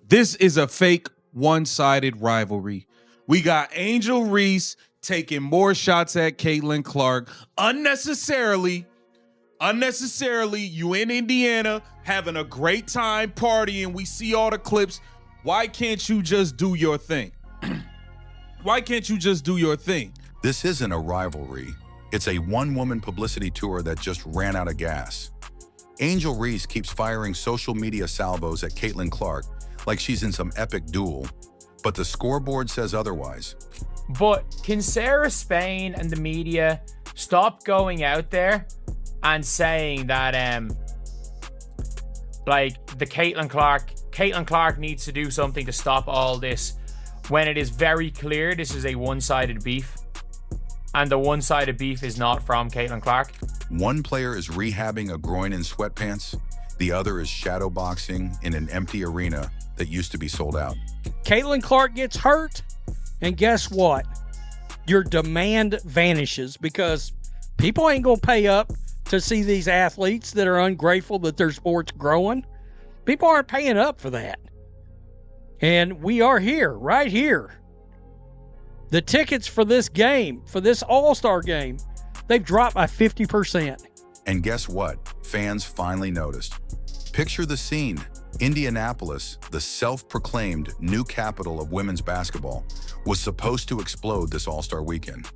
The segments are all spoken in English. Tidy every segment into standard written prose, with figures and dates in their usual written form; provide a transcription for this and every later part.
This is a fake one-sided rivalry. We got Angel Reese taking more shots at Caitlin Clark unnecessarily. You in Indiana having a great time partying. We see all the clips. Why can't you just do your thing? Why can't you just do your thing? This isn't a rivalry. It's a one-woman publicity tour that just ran out of gas. Angel Reese keeps firing social media salvos at Caitlin Clark like she's in some epic duel, but the scoreboard says otherwise. But can Sarah Spain and the media stop going out there and saying that like the Caitlin Clark needs to do something to stop all this, when it is very clear this is a one-sided beef, and the one-sided beef is not from Caitlin Clark? One player is rehabbing a groin in sweatpants, the other is shadowboxing in an empty arena that used to be sold out. Caitlin Clark gets hurt, and guess what? Your demand vanishes because people ain't going to pay up to see these athletes that are ungrateful that their sport's growing. People aren't paying up for that. And we are here, right here. The tickets for this game, for this All-Star game, they've dropped by 50%. And guess what? Fans finally noticed. Picture the scene. Indianapolis, the self-proclaimed new capital of women's basketball, was supposed to explode this All-Star weekend.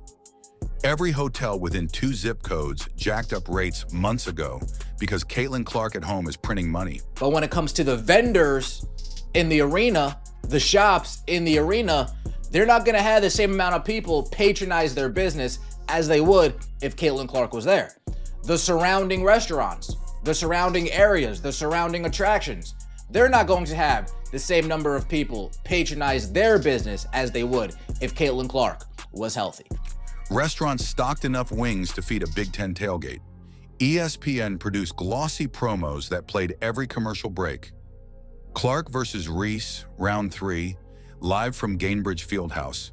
Every hotel within 2 zip codes jacked up rates months ago because Caitlin Clark at home is printing money. But when it comes to the vendors in the arena, the shops in the arena, they're not going to have the same amount of people patronize their business as they would if Caitlin Clark was there. The surrounding restaurants, the surrounding areas, the surrounding attractions, they're not going to have the same number of people patronize their business as they would if Caitlin Clark was healthy. Restaurants stocked enough wings to feed a Big Ten tailgate. ESPN produced glossy promos that played every commercial break. Clark versus Reese, round 3, live from Gainbridge Fieldhouse.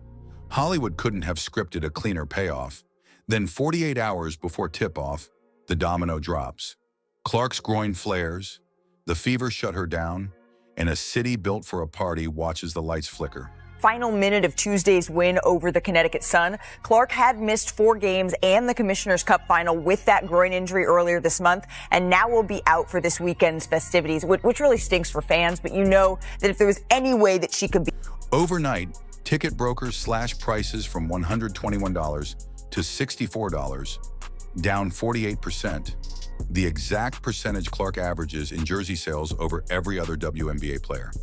Hollywood couldn't have scripted a cleaner payoff. Then 48 hours before tip-off, the domino drops. Clark's groin flares, the fever shut her down, and a city built for a party watches the lights flicker. Final minute of Tuesday's win over the Connecticut Sun. Clark had missed 4 games and the Commissioner's Cup final with that groin injury earlier this month, and now will be out for this weekend's festivities, which really stinks for fans, but you know that if there was any way that she could be... Overnight, ticket brokers slashed prices from $121 to $64, down 48%, the exact percentage Clark averages in jersey sales over every other WNBA player.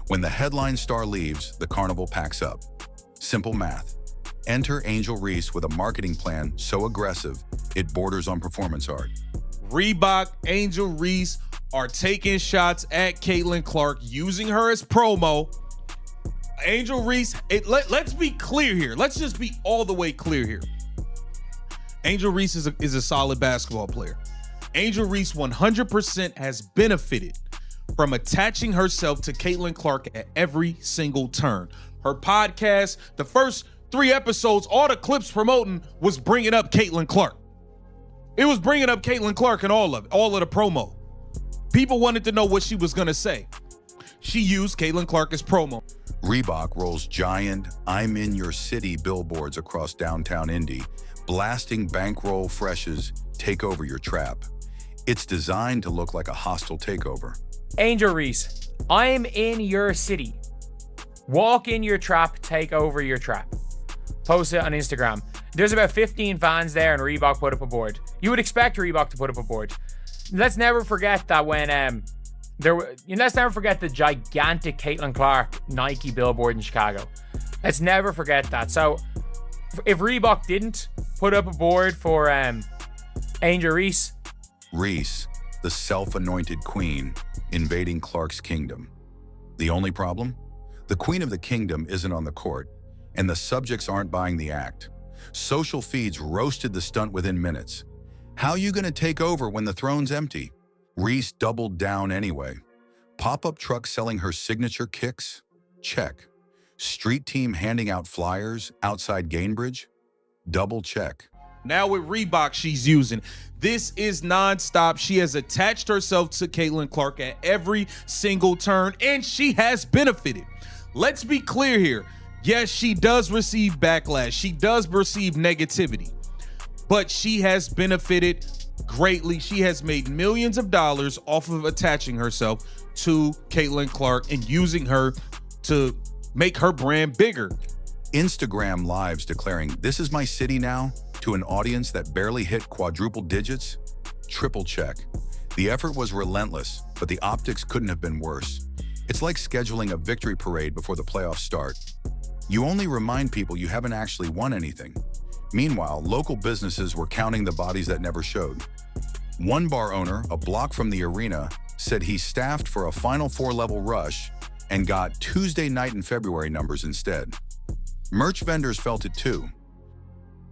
When the headline star leaves, the carnival packs up. Simple math. Enter Angel Reese with a marketing plan so aggressive, it borders on performance art. Reebok, Angel Reese are taking shots at Caitlin Clark, using her as promo. Angel Reese, let's be clear here. Let's just be all the way clear here. Angel Reese is a solid basketball player. Angel Reese 100% has benefited from attaching herself to Caitlin Clark at every single turn. Her podcast, the first 3 episodes, all the clips promoting was bringing up Caitlin Clark. It was bringing up Caitlin Clark in all of the promo. People wanted to know what she was going to say. She used Caitlin Clark as promo. Reebok rolls giant "I'm in your city" billboards across downtown Indy, blasting bankroll Fresh's "Take over your trap." It's designed to look like a hostile takeover. Angel Reese, I'm in your city. Walk in your trap, take over your trap. Post it on Instagram. There's about 15 fans there, and Reebok put up a board. You would expect Reebok to put up a board. Let's never forget that when let's never forget the gigantic Caitlin Clark Nike billboard in Chicago. Let's never forget that. So if Reebok didn't put up a board for Angel Reese, the self-anointed queen, invading Clark's kingdom. The only problem? The queen of the kingdom isn't on the court, and the subjects aren't buying the act. Social feeds roasted the stunt within minutes. How you gonna take over when the throne's empty? Reese doubled down anyway. Pop-up truck selling her signature kicks? Check. Street team handing out flyers outside Gainbridge? Double check. Now with Reebok, she's using. This is nonstop. She has attached herself to Caitlin Clark at every single turn, and she has benefited. Let's be clear here. Yes, she does receive backlash. She does receive negativity, but she has benefited greatly. She has made millions of dollars off of attaching herself to Caitlin Clark and using her to make her brand bigger. Instagram lives declaring, "This is my city now," to an audience that barely hit quadruple digits? Triple check. The effort was relentless, but the optics couldn't have been worse. It's like scheduling a victory parade before the playoffs start. You only remind people you haven't actually won anything. Meanwhile, local businesses were counting the bodies that never showed. One bar owner, a block from the arena, said he staffed for a Final Four level rush and got Tuesday night in February numbers instead. Merch vendors felt it too.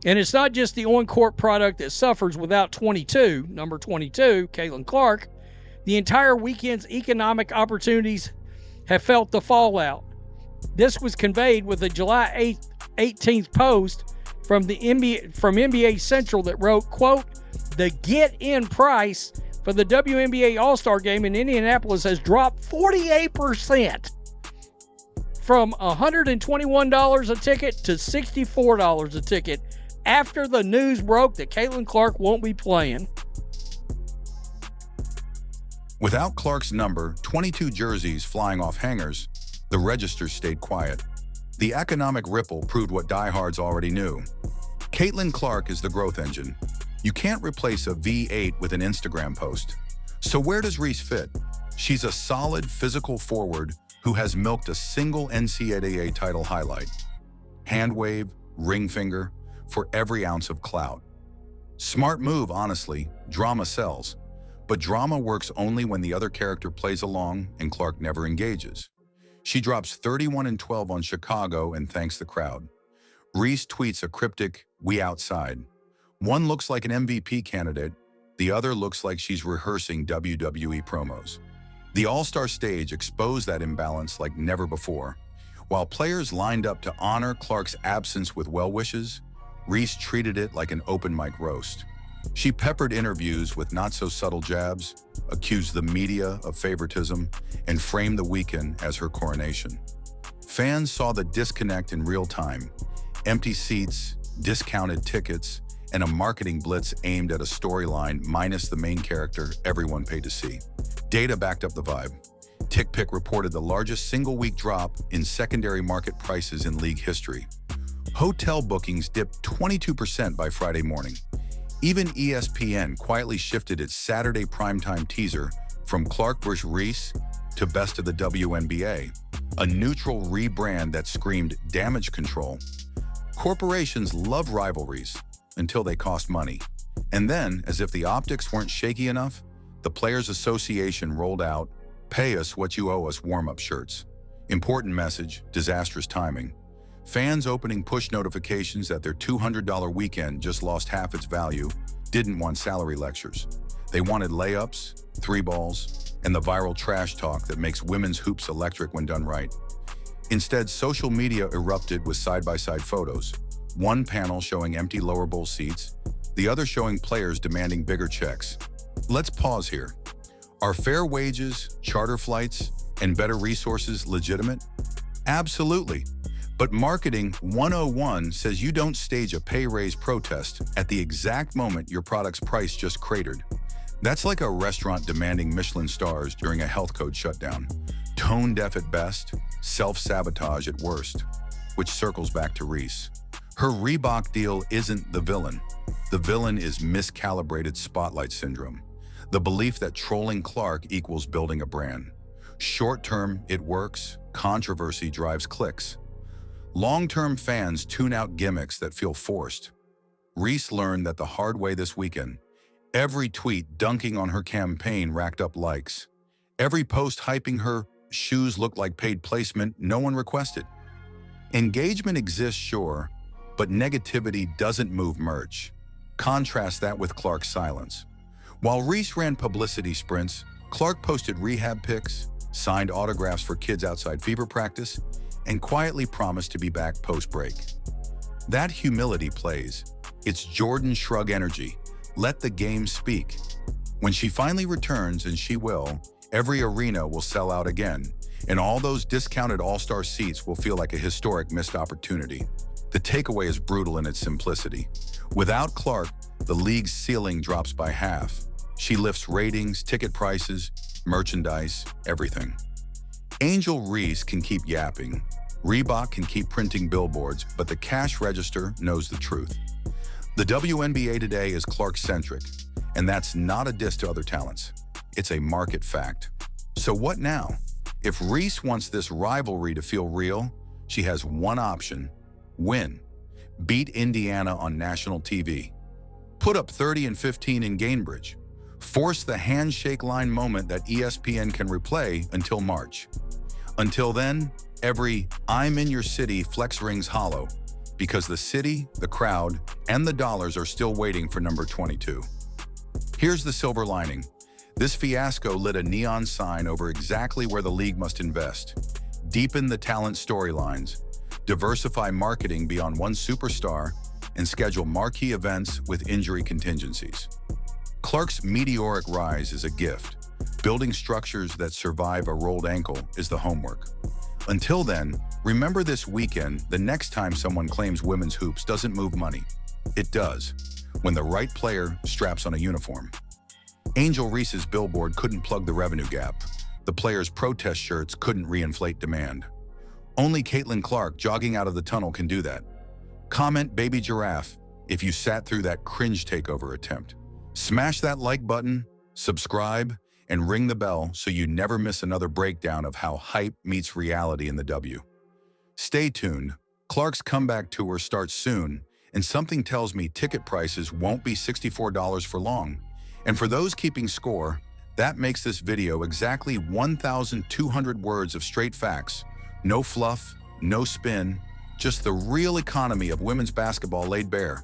And it's not just the on-court product that suffers without 22, number 22, Caitlin Clark. The entire weekend's economic opportunities have felt the fallout. This was conveyed with a July 18th post from NBA Central that wrote, quote, "The get-in price for the WNBA All-Star Game in Indianapolis has dropped 48%. From $121 a ticket to $64 a ticket after the news broke that Caitlin Clark won't be playing." Without Clark's number, 22 jerseys flying off hangers, the register stayed quiet. The economic ripple proved what diehards already knew. Caitlin Clark is the growth engine. You can't replace a V8 with an Instagram post. So where does Reese fit? She's a solid physical forward who has milked a single NCAA title highlight. Hand wave, ring finger, for every ounce of clout. Smart move, honestly. Drama sells. But drama works only when the other character plays along and Clark never engages. She drops 31-12 on Chicago and thanks the crowd. Reese tweets a cryptic, "We outside." One looks like an MVP candidate, the other looks like she's rehearsing WWE promos. The All-Star stage exposed that imbalance like never before. While players lined up to honor Clark's absence with well wishes, Reese treated it like an open mic roast. She peppered interviews with not-so-subtle jabs, accused the media of favoritism, and framed the weekend as her coronation. Fans saw the disconnect in real time. Empty seats, discounted tickets, and a marketing blitz aimed at a storyline minus the main character everyone paid to see. Data backed up the vibe. TickPick reported the largest single-week drop in secondary market prices in league history. Hotel bookings dipped 22% by Friday morning. Even ESPN quietly shifted its Saturday primetime teaser from Clark vs. Reese to Best of the WNBA, a neutral rebrand that screamed damage control. Corporations love rivalries until they cost money. And then, as if the optics weren't shaky enough, the Players Association rolled out, "Pay us what you owe us" warm-up shirts. Important message, disastrous timing. Fans opening push notifications that their $200 weekend just lost half its value didn't want salary lectures. They wanted layups, three balls, and the viral trash talk that makes women's hoops electric when done right. Instead, social media erupted with side-by-side photos. One panel showing empty lower bowl seats, the other showing players demanding bigger checks. Let's pause here. Are fair wages, charter flights, and better resources legitimate? Absolutely. But Marketing 101 says you don't stage a pay raise protest at the exact moment your product's price just cratered. That's like a restaurant demanding Michelin stars during a health code shutdown. Tone deaf at best, self-sabotage at worst, which circles back to Reese. Her Reebok deal isn't the villain. The villain is miscalibrated spotlight syndrome, the belief that trolling Clark equals building a brand. Short-term, it works. Controversy drives clicks. Long-term fans tune out gimmicks that feel forced. Reese learned that the hard way this weekend. Every tweet dunking on her campaign racked up likes. Every post hyping her shoes looked like paid placement no one requested. Engagement exists, sure, but negativity doesn't move merch. Contrast that with Clark's silence. While Reese ran publicity sprints, Clark posted rehab pics, signed autographs for kids outside fever practice, and quietly promised to be back post-break. That humility plays. It's Jordan Shrug energy. Let the game speak. When she finally returns, and she will, every arena will sell out again, and all those discounted all-star seats will feel like a historic missed opportunity. The takeaway is brutal in its simplicity. Without Clark, the league's ceiling drops by half. She lifts ratings, ticket prices, merchandise, everything. Angel Reese can keep yapping. Reebok can keep printing billboards, but the cash register knows the truth. The WNBA today is Clark-centric, and that's not a diss to other talents. It's a market fact. So what now? If Reese wants this rivalry to feel real, she has one option: win. Beat Indiana on national TV. Put up 30 and 15 in Gainbridge. Force the handshake line moment that ESPN can replay until March. Until then, every "I'm in your city" flex rings hollow, because the city, the crowd, and the dollars are still waiting for number 22. Here's the silver lining. This fiasco lit a neon sign over exactly where the league must invest. Deepen the talent storylines, diversify marketing beyond one superstar, and schedule marquee events with injury contingencies. Clark's meteoric rise is a gift. Building structures that survive a rolled ankle is the homework. Until then, remember this weekend, the next time someone claims women's hoops doesn't move money. It does, when the right player straps on a uniform. Angel Reese's billboard couldn't plug the revenue gap. The players' protest shirts couldn't reinflate demand. Only Caitlin Clark jogging out of the tunnel can do that. Comment "Baby Giraffe" if you sat through that cringe takeover attempt. Smash that like button, subscribe, and ring the bell so you never miss another breakdown of how hype meets reality in the W. Stay tuned. Clark's comeback tour starts soon, and something tells me ticket prices won't be $64 for long. And for those keeping score, that makes this video exactly 1,200 words of straight facts. No fluff, no spin, just the real economy of women's basketball laid bare.